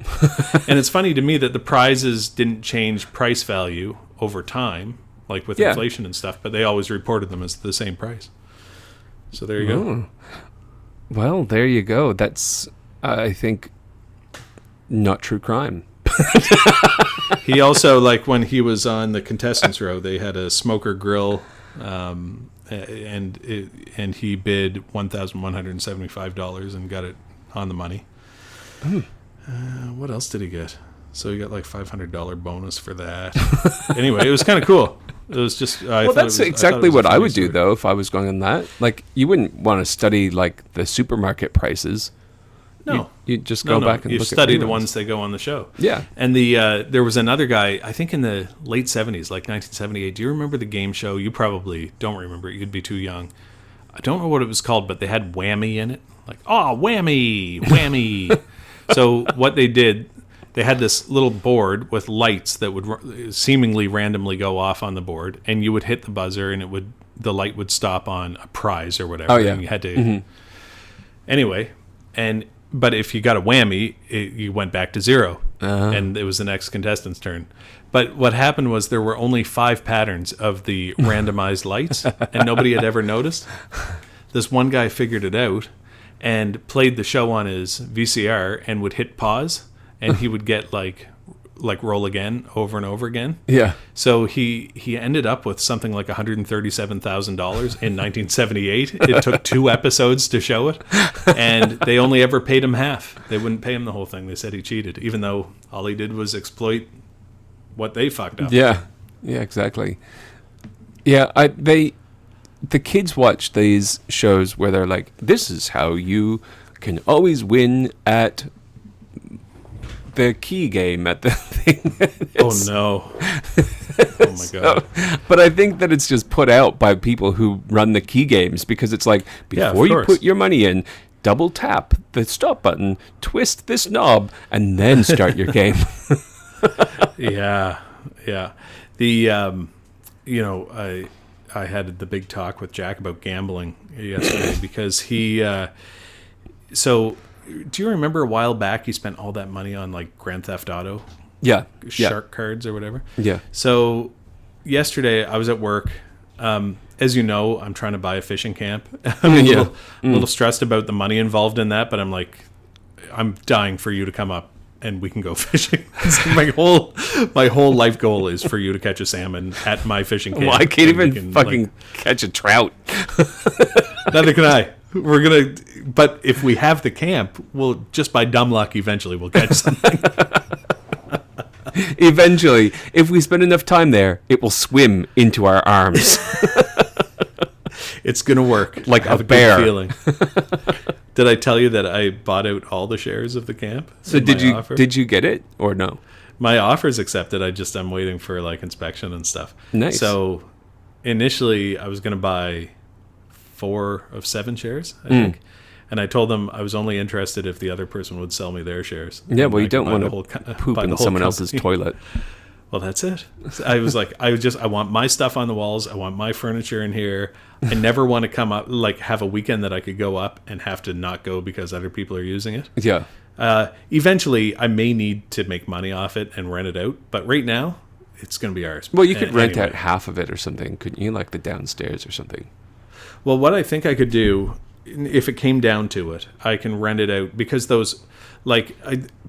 And it's funny to me that the prizes didn't change price value over time, like with inflation and stuff, but they always reported them as the same price. So there you go. Well, there you go. That's I think not true crime. He also, like when he was on the contestants row, they had a smoker grill, and he bid $1,175 and got it on the money. What else did he get? So he got like $500 bonus for that. Anyway, it was kind of cool. It was just That's exactly what I would do though if I was going on that. Like you wouldn't want to study like the supermarket prices. No, you just go back and you look study at the ones that go on the show. Yeah, and there was another guy, I think in the late 70s, like 1978. Do you remember the game show? You probably don't remember it. You'd be too young. I don't know what it was called, but they had Whammy in it. Like, whammy. So what they did, they had this little board with lights that would seemingly randomly go off on the board, and you would hit the buzzer, and the light would stop on a prize or whatever. Oh, yeah. And you had to anyway, but if you got a whammy, you went back to 0, and it was the next contestant's turn. But what happened was there were only 5 patterns of the randomized lights, and nobody had ever noticed. This one guy figured it out and played the show on his VCR and would hit pause, and he would get like roll again over and over again. Yeah. So he ended up with something like $137,000 in 1978. It took 2 episodes to show it, and they only ever paid him half. They wouldn't pay him the whole thing. They said he cheated, even though all he did was exploit what they fucked up. Yeah. Yeah, exactly. Yeah, the kids watch these shows where they're like, this is how you can always win at the key game at the thing. Oh no. Oh my God. But I think that it's just put out by people who run the key games, because it's like, before you put your money in, double tap the stop button, twist this knob, and then start your game. Yeah. The I had the big talk with Jack about gambling yesterday because he so do you remember a while back he spent all that money on like Grand Theft Auto? Yeah. Shark cards or whatever? Yeah. So yesterday I was at work. As you know, I'm trying to buy a fishing camp. I'm a little stressed about the money involved in that, but I'm like, I'm dying for you to come up and we can go fishing. my whole life goal is for you to catch a salmon at my fishing camp. Well, I can't even fucking catch a trout. Neither can I. But if we have the camp, we'll just by dumb luck, eventually we'll catch something. Eventually, if we spend enough time there, it will swim into our arms. It's gonna work like a bear. Good feeling. Did I tell you that I bought out all the shares of the camp? So did you get it or no? My offer's accepted. I'm waiting for like inspection and stuff. Nice. So initially I was gonna buy 4 of 7 shares, I think. And I told them I was only interested if the other person would sell me their shares. Yeah, well, you don't want to poop in someone else's toilet. Well, that's it. I was like, I want my stuff on the walls. I want my furniture in here. I never want to come up, like have a weekend that I could go up and have to not go because other people are using it. Yeah. Eventually, I may need to make money off it and rent it out. But right now, it's going to be ours. Well, you could rent out half of it or something, couldn't you? Like the downstairs or something. Well, what I think I could do, if it came down to it, I can rent it out because those,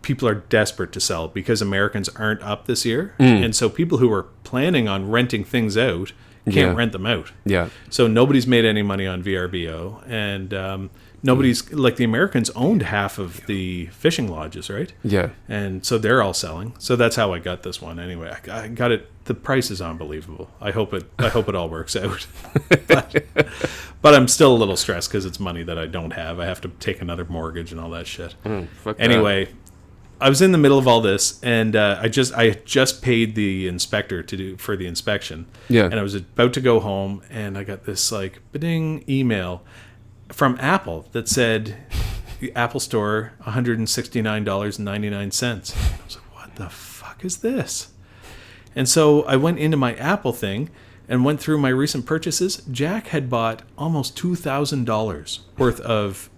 people are desperate to sell because Americans aren't up this year. And so people who are planning on renting things out can't rent them out. Yeah. So nobody's made any money on VRBO. And nobody's, like the Americans owned half of the fishing lodges, right? Yeah. And so they're all selling. So that's how I got this one anyway. I got it. The price is unbelievable. I hope it all works out. But I'm still a little stressed because it's money that I don't have. I have to take another mortgage and all that shit. Anyway, I was in the middle of all this, and I just paid the inspector for the inspection. Yeah. And I was about to go home, and I got this like ba-ding email from Apple that said the Apple Store $169.99. I was like, what the fuck is this? And so I went into my Apple thing and went through my recent purchases. Jack had bought almost $2,000 worth of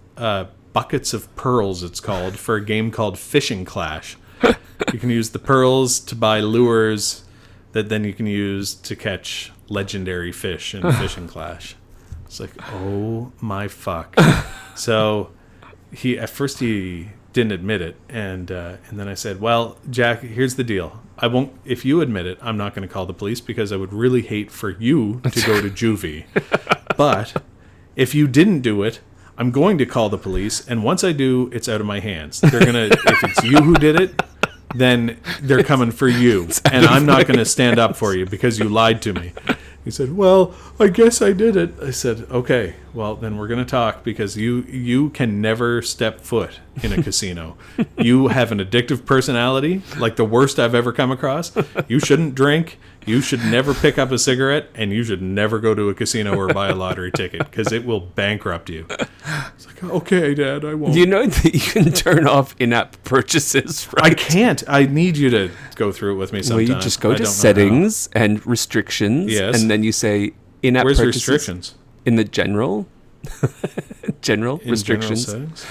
buckets of pearls, it's called, for a game called Fishing Clash. You can use the pearls to buy lures that then you can use to catch legendary fish in Fishing Clash. It's like, oh my fuck. So at first he didn't admit it, and then I said, well, Jack, here's the deal. I won't. If you admit it, I'm not going to call the police because I would really hate for you to go to juvie. But if you didn't do it, I'm going to call the police, and once I do, it's out of my hands. They're gonna. If it's you who did it, then they're coming for you, and I'm not going to stand up for you because you lied to me. He said, well, I guess I did it. I said, okay, well, then we're going to talk because you can never step foot in a casino. You have an addictive personality, like the worst I've ever come across. You shouldn't drink. You should never pick up a cigarette, and you should never go to a casino or buy a lottery ticket because it will bankrupt you. It's like, okay, Dad, I won't. Do you know that you can turn off in-app purchases? Right? I can't. I need you to go through it with me sometime. Well, you just go I to don't know settings and restrictions, Yes. and then you say in-app Where's purchases. restrictions? In the general In restrictions. general settings?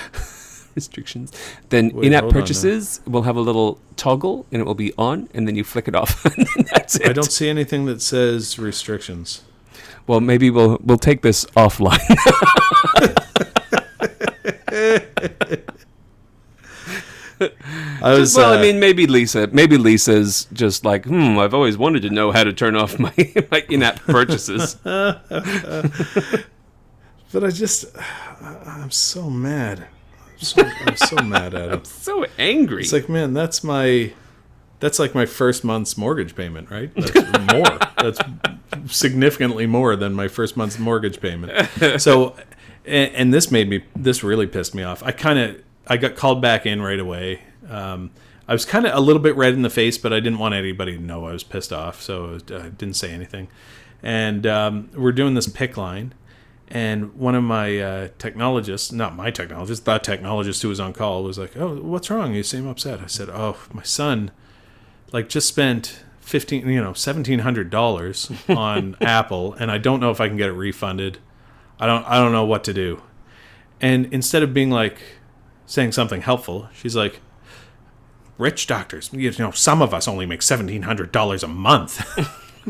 Restrictions. Then Wait, in-app hold on now. purchases will have a little toggle, and it will be on, and then you flick it off, and then that's it. I don't see anything that says restrictions. Well, maybe we'll take this offline. I mean, maybe Lisa's just like, I've always wanted to know how to turn off my in-app purchases. But I'm so mad. I'm so mad at him. So angry. It's like, man, that's like my first month's mortgage payment, right? That's more. That's significantly more than my first month's mortgage payment. So, and this really pissed me off. I got called back in right away. I was kind of a little bit red in the face, but I didn't want anybody to know I was pissed off, so I didn't say anything. And we're doing this PIC line, and one of my the technologist who was on call was like, "Oh, what's wrong? You seem upset." I said, "Oh, my son, just spent $1,700 on Apple, and I don't know if I can get it refunded. I don't know what to do." And instead of being saying something helpful, she's like, "Rich doctors, some of us only make $1,700 a month." I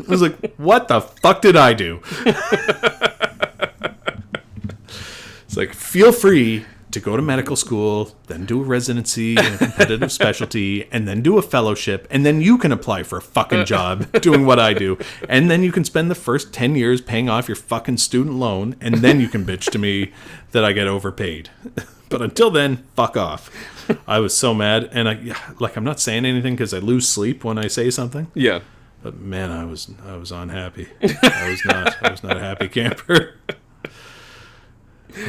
was like, "What the fuck did I do?" It's like, feel free to go to medical school, then do a residency in a competitive specialty, and then do a fellowship, and then you can apply for a fucking job doing what I do. And then you can spend the first 10 years paying off your fucking student loan, and then you can bitch to me that I get overpaid. But until then, fuck off. I was so mad, and I'm not saying anything because I lose sleep when I say something. Yeah. But man, I was unhappy. I was not a happy camper.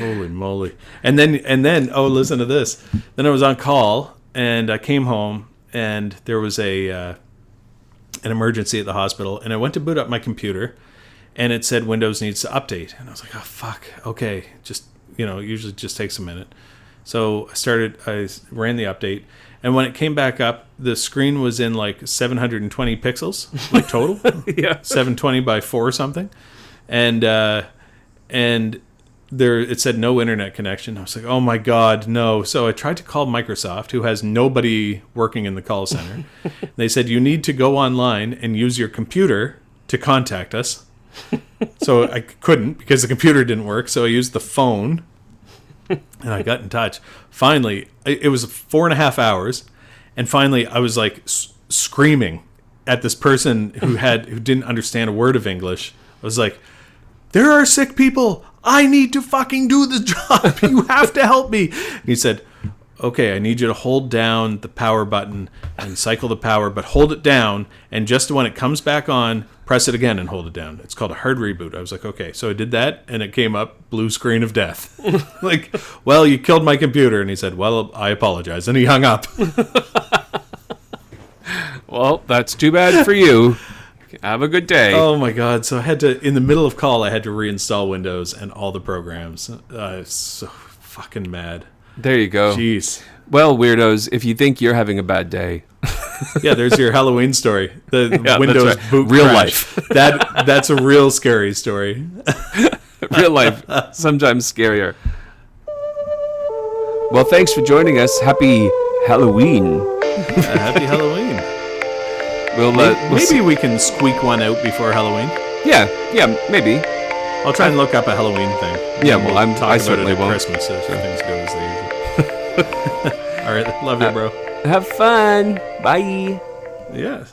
Holy moly. And then oh, listen to this. Then I was on call, and I came home, and there was an emergency at the hospital, and I went to boot up my computer, and it said Windows needs to update. And I was like, oh fuck, okay, just it usually just takes a minute. So I ran the update, and when it came back up, the screen was in 720 pixels, total. Yeah. 720 by 4 or something. And there it said no internet connection. I was like, oh my God, no. So I tried to call Microsoft, who has nobody working in the call center. They said, you need to go online and use your computer to contact us. So I couldn't because the computer didn't work. So I used the phone, and I got in touch. Finally, it was 4.5 hours. And finally I was screaming at this person who didn't understand a word of English. I was like, there are sick people. I need to fucking do the job. You have to help me. And he said, okay, I need you to hold down the power button and cycle the power, but hold it down. And just when it comes back on, press it again and hold it down. It's called a hard reboot. I was like, okay. So I did that, and it came up, blue screen of death. Well, you killed my computer. And he said, well, I apologize. And he hung up. Well, that's too bad for you. Have a good day. Oh my God. So I had to, in the middle of call, I had to reinstall Windows and all the programs. So fucking mad. There you go. Jeez. Well, weirdos, if you think you're having a bad day. Yeah, there's your Halloween story. The Yeah, Windows that's right. boot Real crash. life. That's a real scary story. Real life, sometimes scarier. Well, thanks for joining us. Happy Halloween. Happy Halloween. We'll Maybe we can squeak one out before Halloween. Yeah, maybe. I'll try and look up a Halloween thing. Yeah, well, We'll talk I about certainly it at won't. Christmas if things go as they usually. All right, love you, bro. Have fun. Bye. Yeah.